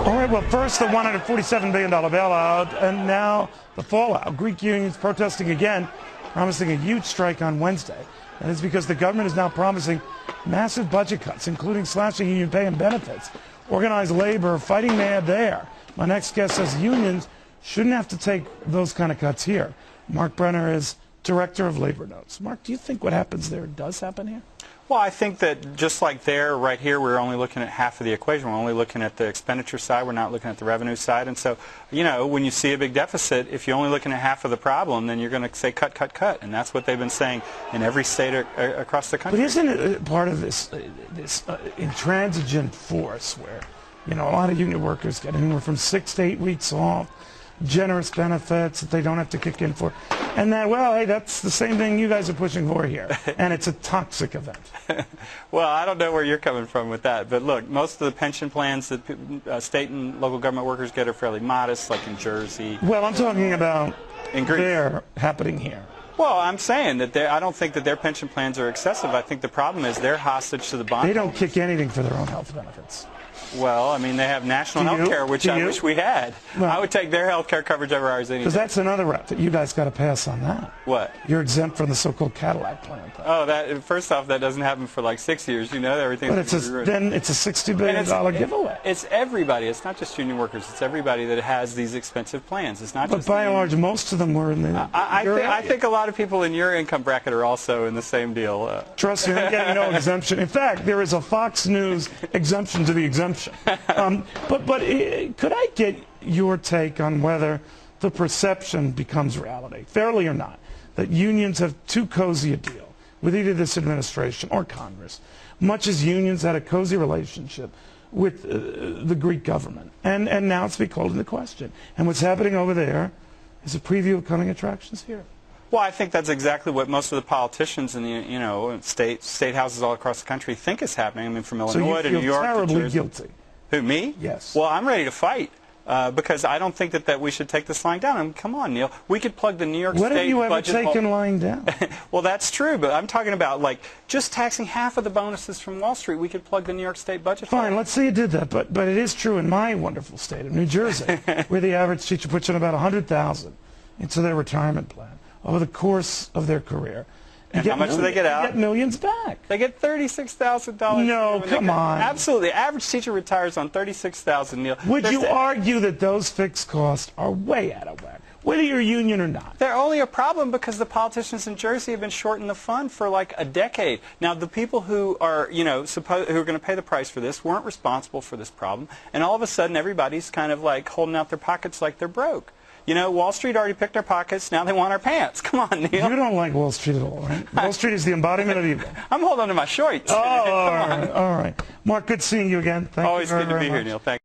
All right, well, first the $147 billion bailout, and now the fallout. Greek unions protesting again, promising a huge strike on Wednesday. And it's because the government is now promising massive budget cuts, including slashing union pay and benefits. Organized labor fighting mad there. My next guest says unions shouldn't have to take those kind of cuts here. Mark Brenner is director of Labor Notes. Mark, do you think what happens there does happen here? Well, I think that just like there, right here, we're only looking at half of the equation. We're only looking at the expenditure side. We're not looking at the revenue side. And so, you know, when you see a big deficit, if you're only looking at half of the problem, then you're going to say cut, cut, cut. And that's what they've been saying in every state across the country. But isn't it part of this intransigent force where, you know, a lot of union workers get anywhere from 6 to 8 weeks off, generous benefits that they don't have to kick in for, and that, well, hey, that's the same thing you guys are pushing for here, and it's a toxic event. Well, I don't know where you're coming from with that, but look, most of the pension plans that state and local government workers get are fairly modest, like in Jersey. Well, I'm talking about in Greece. They're happening here. Well, I'm saying that I don't think that their pension plans are excessive. I think the problem is they're hostage to the bond. They don't kick anything for their own health benefits. Well, I mean, they have national health care, which I wish we had. Well, I would take their health care coverage over ours any day. Because that's another route that you guys got to pass on that. What? You're exempt from the so-called Cadillac plan. Oh, that first off, that doesn't happen for like 6 years. You know, everything. But then it's a $60 billion giveaway. It's everybody. It's not just union workers. It's everybody that has these expensive plans. It's not. But by and large, most of them were in the. I think a lot of people in your income bracket are also in the same deal. Trust me, they're getting no exemption. In fact, there is a Fox News exemption to the exemption. But could I get your take on whether the perception becomes reality, fairly or not, that unions have too cozy a deal with either this administration or Congress, much as unions had a cozy relationship with the Greek government, and now it's being called into question. And what's happening over there is a preview of coming attractions here. Well, I think that's exactly what most of the politicians in the state houses all across the country think is happening. I mean, from Illinois to New York. So you feel terribly guilty. Who, me? Yes. Well, I'm ready to fight because I don't think that we should take this lying down. I mean, come on, Neil. We could plug the New York State budget. What have you ever taken lying down? Well, that's true, but I'm talking about like just taxing half of the bonuses from Wall Street. We could plug the New York State budget. Fine, let's say you did that, but it is true in my wonderful state of New Jersey, where the average teacher puts in about $100,000 into their retirement plan over the course of their career. And how much do they get out? They get millions back. They get $36,000. No, come on. Absolutely. The average teacher retires on $36,000, Neil. Would you argue that those fixed costs are way out of whack, whether you're a union or not? They're only a problem because the politicians in Jersey have been shorting the fund for like a decade. Now, the people who are, who are going to pay the price for this weren't responsible for this problem, and all of a sudden everybody's kind of like holding out their pockets like they're broke. You know, Wall Street already picked our pockets. Now they want our pants. Come on, Neil. You don't like Wall Street at all, right? Wall Street is the embodiment of evil. I'm holding on to my shorts. Oh, all right. Mark, good seeing you again. Thank you very, Always good to be very here, much. Neil. Thank you.